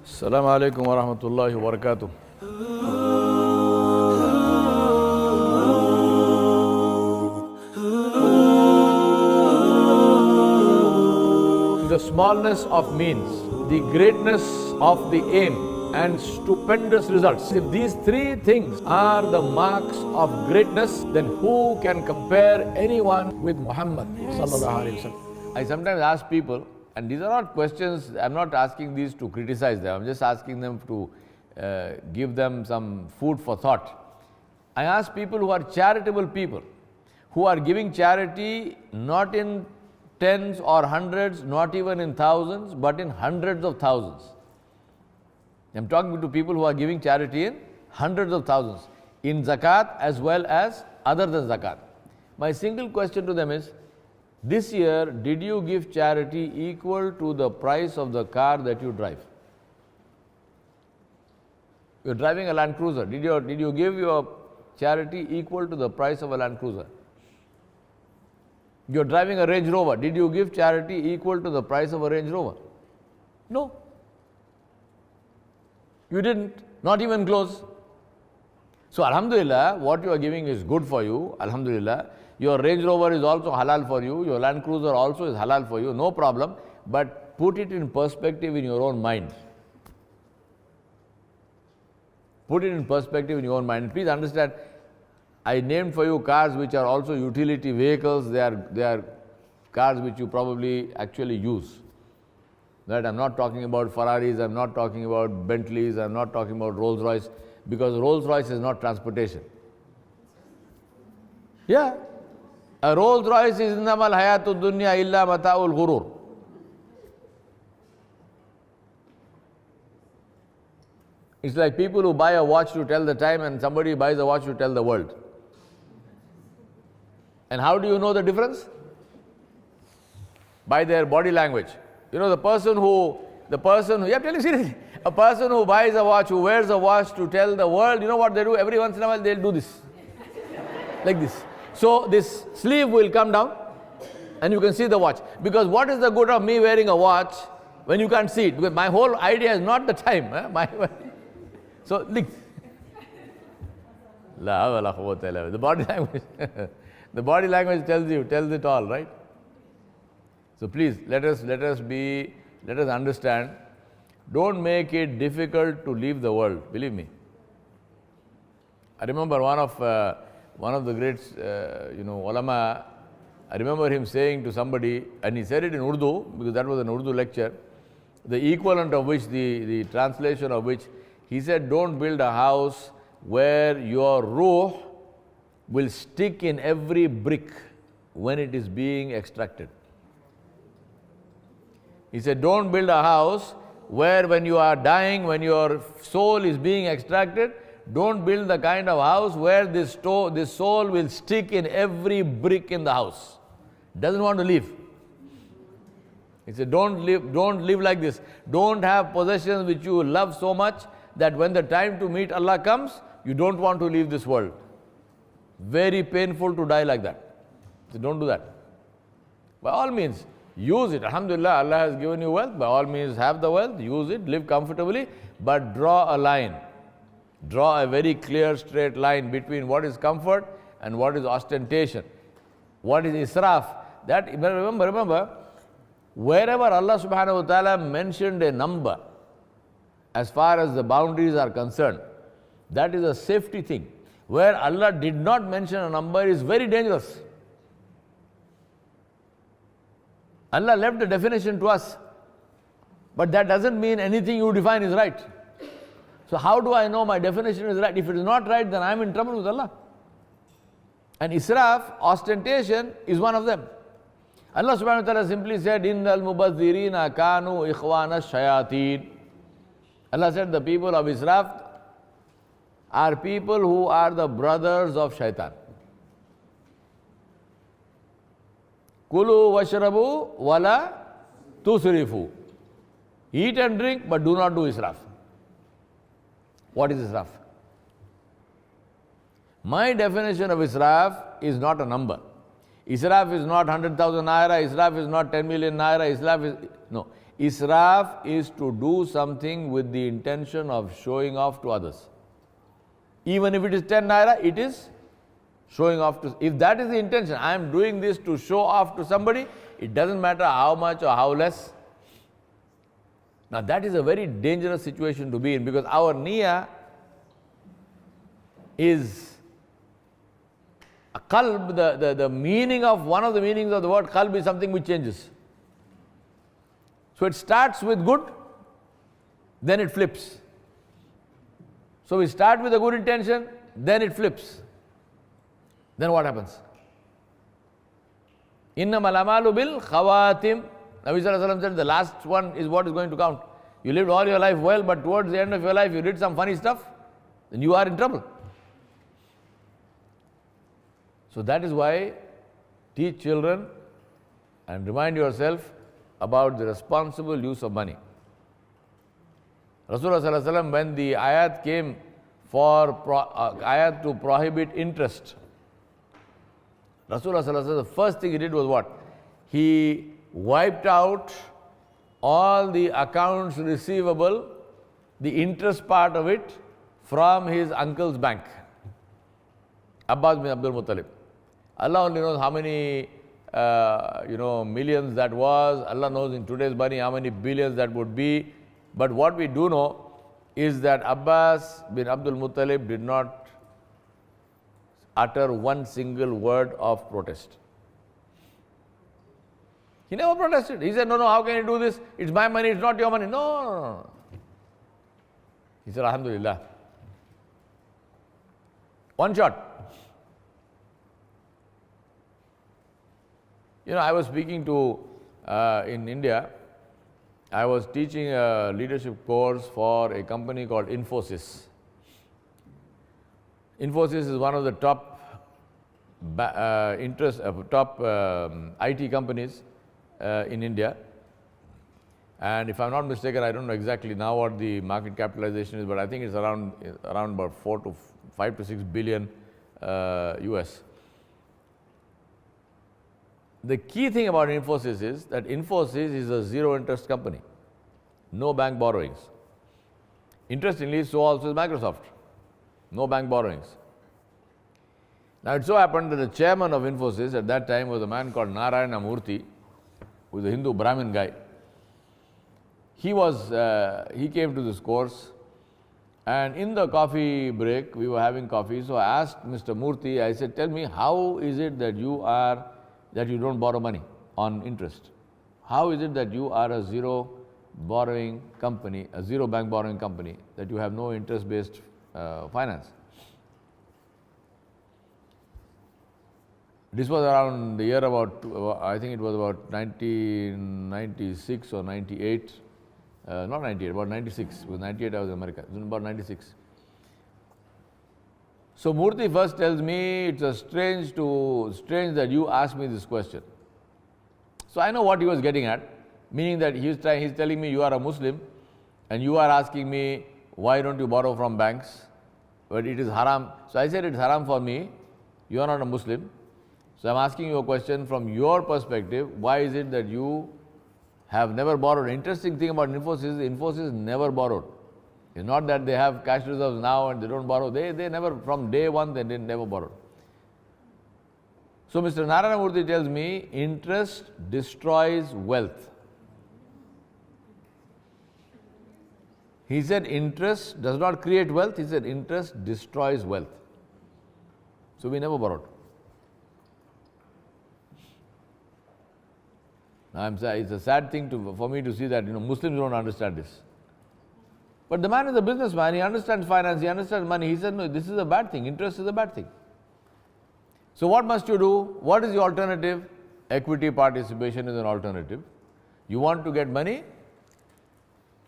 Assalamu alaikum wa rahmatullahi wa barakatuh. The smallness of means, the greatness of the aim, and stupendous results. If these three things are the marks of greatness, then who can compare anyone with Muhammad sallallahu alaihi wasallam? I sometimes ask people, and these are not questions, I'm not asking these to criticize them, I'm just asking them to give them some food for thought. I ask people who are charitable people, who are giving charity not in tens or hundreds, not even in thousands, but in hundreds of thousands. I'm talking to people who are giving charity in hundreds of thousands, in zakat as well as other than zakat. My single question to them is, this year, did you give charity equal to the price of the car that you drive? You're driving a Land Cruiser. Did you give your charity equal to the price of a Land Cruiser? You're driving a Range Rover. Did you give charity equal to the price of a Range Rover? No. You didn't, not even close. So Alhamdulillah, what you are giving is good for you, Alhamdulillah. Your Range Rover is also halal for you, your Land Cruiser also is halal for you, no problem. But put it in perspective in your own mind. Put it in perspective in your own mind. Please understand, I named for you cars which are also utility vehicles. They are cars which you probably actually use. Right? I'm not talking about Ferraris, I'm not talking about Bentleys, I'm not talking about Rolls Royce, because Rolls Royce is not transportation. Yeah. A Rolls Royce is innamal hayatud dunya illa mata'ul ghurur. It's like people who buy a watch to tell the time and somebody buys a watch to tell the world. And how do you know the difference? By their body language. You know, the person who, yeah, I'm telling you seriously, a person who buys a watch, who wears a watch to tell the world, you know what they do? Every once in a while they'll do this. Like this. So this sleeve will come down and you can see the watch. Because what is the good of me wearing a watch when you can't see it? Because my whole idea is not the time. So, the body language, the body language tells it all, right? So please, let us understand, don't make it difficult to leave the world, believe me. I remember one of the great, ulama, I remember him saying to somebody, and he said it in Urdu, because that was an Urdu lecture, the equivalent of which, the translation of which, he said, don't build a house where your ruh will stick in every brick when it is being extracted. He said, don't build a house where when you are dying, when your soul is being extracted, don't build the kind of house where this soul will stick in every brick in the house. Doesn't want to leave. He said, don't live like this. Don't have possessions which you love so much that when the time to meet Allah comes, you don't want to leave this world. Very painful to die like that. So don't do that. By all means, use it. Alhamdulillah, Allah has given you wealth. By all means, have the wealth, use it, live comfortably, but draw a line. Draw a very clear, straight line between what is comfort and what is ostentation. What is israf? That, remember, wherever Allah subhanahu wa ta'ala mentioned a number, as far as the boundaries are concerned, that is a safety thing. Where Allah did not mention a number is very dangerous. Allah left the definition to us. But that doesn't mean anything you define is right. So how do I know my definition is right? If it is not right, then I am in trouble with Allah. And israf, ostentation, is one of them. Allah subhanahu wa ta'ala simply said, Innal mubazzirina kanu ikhwana shayateen. Allah said the people of israf are people who are the brothers of shaitan. Kulu washrabu wala tusrifu. Eat and drink, but do not do israf. What is israf? My definition of israf is not a number. Israf is not 100,000 naira, israf is not 10 million naira, israf is, no. Israf is to do something with the intention of showing off to others. Even if it is 10 naira, it is showing off to. If that is the intention, I am doing this to show off to somebody, it doesn't matter how much or how less. Now that is a very dangerous situation to be in, because our niyyah is a qalb. The meaning of, one of the meanings of the word qalb is something which changes. So it starts with good, then it flips. So we start with a good intention, then it flips. Then what happens? Innamal amalu bil khawatim. Nabi Sallallahu Alaihi Wasallam said the last one is what is going to count. You lived all your life well, but towards the end of your life you did some funny stuff, then you are in trouble. So that is why teach children and remind yourself about the responsible use of money. Rasulullah Sallallahu Alaihi Wasallam, when the ayat came for ayat to prohibit interest, Rasulullah Sallallahu Alaihi Wasallam, the first thing he did was what? He wiped out all the accounts receivable, the interest part of it, from his uncle's bank, Abbas bin Abdul Muttalib. Allah only knows how many millions that was. Allah knows in today's money how many billions that would be. But what we do know is that Abbas bin Abdul Muttalib did not utter one single word of protest. He never protested. He said, no, how can you do this? It's my money, it's not your money. No. He said, Alhamdulillah. One shot. I was speaking to, in India, I was teaching a leadership course for a company called Infosys. Infosys is one of the top IT companies in India. And if I'm not mistaken, I don't know exactly now what the market capitalization is, but I think it's around about 5 to 6 billion US. The key thing about Infosys is that Infosys is a zero interest company, no bank borrowings. Interestingly, so also is Microsoft, no bank borrowings. Now it so happened that the chairman of Infosys at that time was a man called Narayana Murthy, who is a Hindu Brahmin guy. He came to this course, and in the coffee break, we were having coffee, so I asked Mr. Murthy, I said, tell me, how is it that you don't borrow money on interest? How is it that you are a zero borrowing company, a zero bank borrowing company, that you have no interest-based finance? This was around the year I think it was about 1996 or 98, not 98, about 96. It was 98 I was in America, it was about 96. So Murthy first tells me, it's strange that you asked me this question. So I know what he was getting at, meaning that he's telling me, you are a Muslim and you are asking me, why don't you borrow from banks? But it is haram. So I said, it's haram for me, you are not a Muslim. So I'm asking you a question from your perspective, why is it that you have never borrowed? Interesting thing about Infosys never borrowed. It's not that they have cash reserves now and they don't borrow. They never, from day one, they never borrowed. So Mr. Narayana Murthy tells me, interest destroys wealth. He said interest does not create wealth. He said interest destroys wealth. So we never borrowed. Now it's a sad thing for me to see that Muslims don't understand this. But the man is a businessman, he understands finance, he understands money. He said, no, this is a bad thing, interest is a bad thing. So what must you do? What is the alternative? Equity participation is an alternative. You want to get money?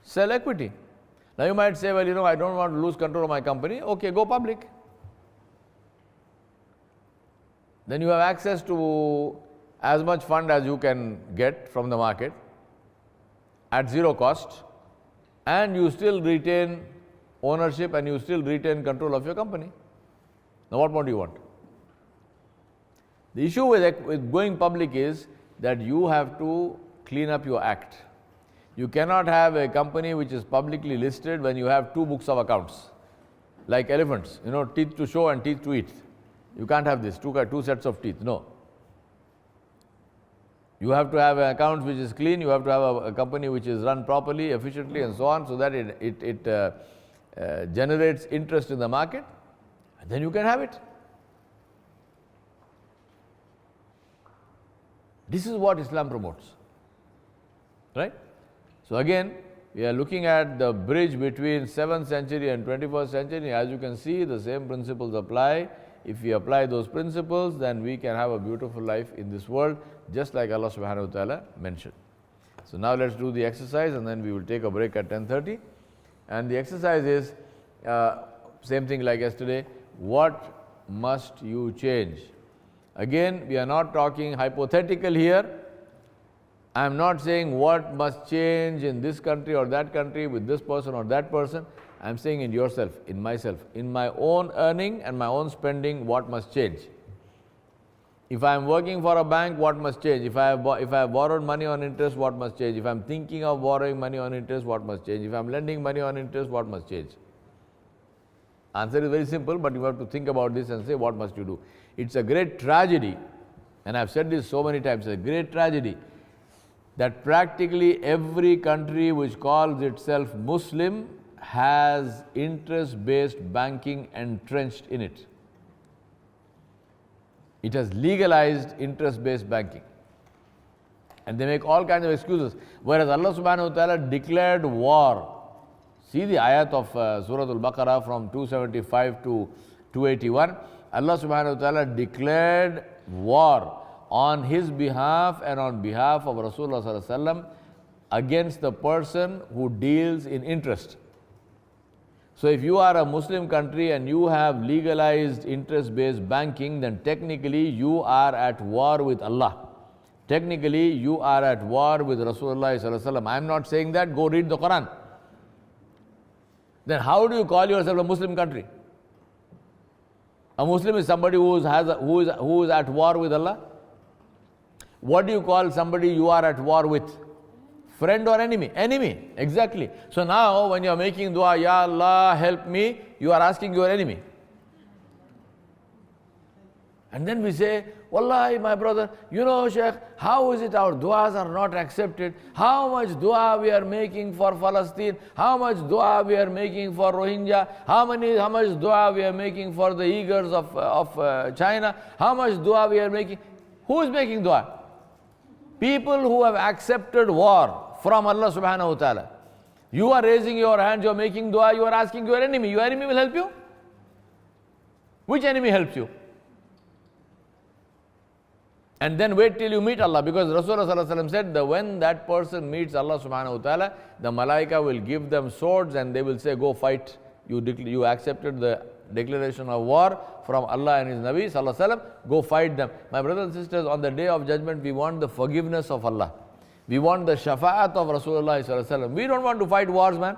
Sell equity. Now you might say, well, I don't want to lose control of my company. Okay, go public. Then you have access to as much fund as you can get from the market at zero cost, and you still retain ownership and you still retain control of your company. Now what more do you want? The issue with going public is that you have to clean up your act. You cannot have a company which is publicly listed when you have two books of accounts, like elephants, teeth to show and teeth to eat. You can't have this, two sets of teeth, no. You have to have an account which is clean, you have to have a company which is run properly, efficiently and so on, so that it generates interest in the market, and then you can have it. This is what Islam promotes, right? So again, we are looking at the bridge between 7th century and 21st century. As you can see, the same principles apply. If we apply those principles, then we can have a beautiful life in this world, just like Allah subhanahu wa ta'ala mentioned. So now let's do the exercise, and then we will take a break at 10:30. And the exercise is same thing like yesterday. What must you change? Again, we are not talking hypothetical here. I am not saying what must change in this country or that country with this person or that person. I am saying in yourself, in myself, in my own earning and my own spending, what must change? If I am working for a bank, what must change? If I have borrowed money on interest, what must change? If I am thinking of borrowing money on interest, what must change? If I am lending money on interest, what must change? Answer is very simple, but you have to think about this and say, what must you do? It's a great tragedy, and I've said this so many times, a great tragedy, that practically every country which calls itself Muslim has interest-based banking entrenched in it. It has legalized interest-based banking. And they make all kinds of excuses. Whereas Allah subhanahu wa ta'ala declared war. See the ayat of Surah Al-Baqarah from 275 to 281. Allah subhanahu wa ta'ala declared war on his behalf and on behalf of Rasulullah sallallahu alaihi wasallam against the person who deals in interest. So if you are a Muslim country and you have legalized interest-based banking, then technically you are at war with Allah. Technically you are at war with Rasulullah sallallahu alaihi wasallam. I am not saying that, go read the Quran. Then how do you call yourself a Muslim country? A Muslim is somebody who is at war with Allah. What do you call somebody you are at war with? Friend or enemy? Enemy, exactly. So now when you are making dua, Ya Allah help me, you are asking your enemy. And then we say, Wallahi my brother, Shaykh, how is it our duas are not accepted? How much dua we are making for Palestine? How much dua we are making for Rohingya? How much dua we are making for the Uyghurs of China? How much dua we are making? Who is making dua? People who have accepted war from Allah subhanahu wa ta'ala. You are raising your hands, you are making dua, you are asking your enemy. Your enemy will help you? Which enemy helps you? And then wait till you meet Allah, because Rasulullah sallallahu alaihi wasallam said that when that person meets Allah subhanahu wa ta'ala, the malaika will give them swords and they will say, go fight. You accepted the declaration of war from Allah and His Nabi sallallahu alaihi wasallam, go fight them. My brothers and sisters, on the day of judgment, we want the forgiveness of Allah. We want the shafa'at of Rasulullah sallallahu alaihi wasallam. We don't want to fight wars, man.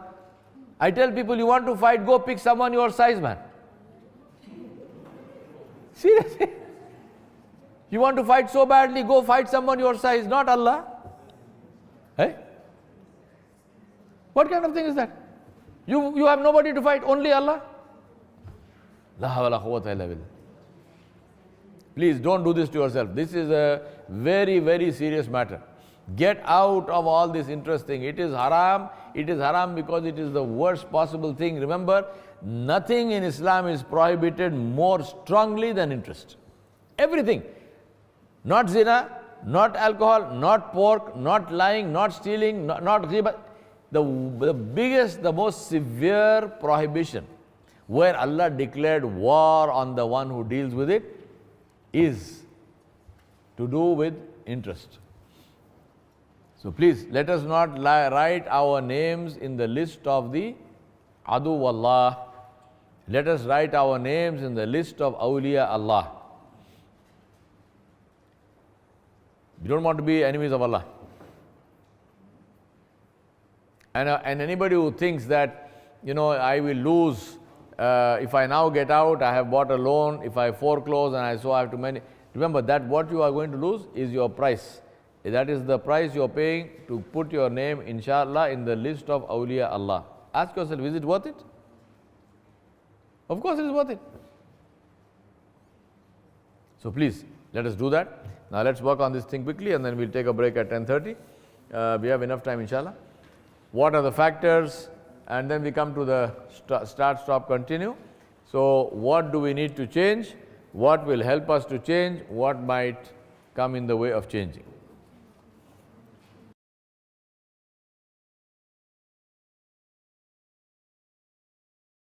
I tell people, you want to fight, go pick someone your size, man. Seriously. You want to fight so badly, go fight someone your size, not Allah. Hey? What kind of thing is that? You have nobody to fight, only Allah? La hawla quwwata illa billah. Please don't do this to yourself. This is a very, very serious matter. Get out of all this interest thing. It is haram. It is haram because it is the worst possible thing. Remember, nothing in Islam is prohibited more strongly than interest. Everything. Not zina, not alcohol, not pork, not lying, not stealing, not ghibah. The biggest, the most severe prohibition where Allah declared war on the one who deals with it is to do with interest. So please, let us not write our names in the list of the Adu Wallah. Let us write our names in the list of Awliya Allah. We don't want to be enemies of Allah. And anybody who thinks that, I will lose, if I now get out, I have bought a loan, if I foreclose and I have to remember that what you are going to lose is your price. That is the price you are paying to put your name, inshallah, in the list of awliya Allah. Ask yourself, is it worth it? Of course it is worth it. So please, let us do that. Now let's work on this thing quickly and then we'll take a break at 10:30. We have enough time, inshallah. What are the factors? And then we come to the start, stop, continue. So what do we need to change? What will help us to change? What might come in the way of changing?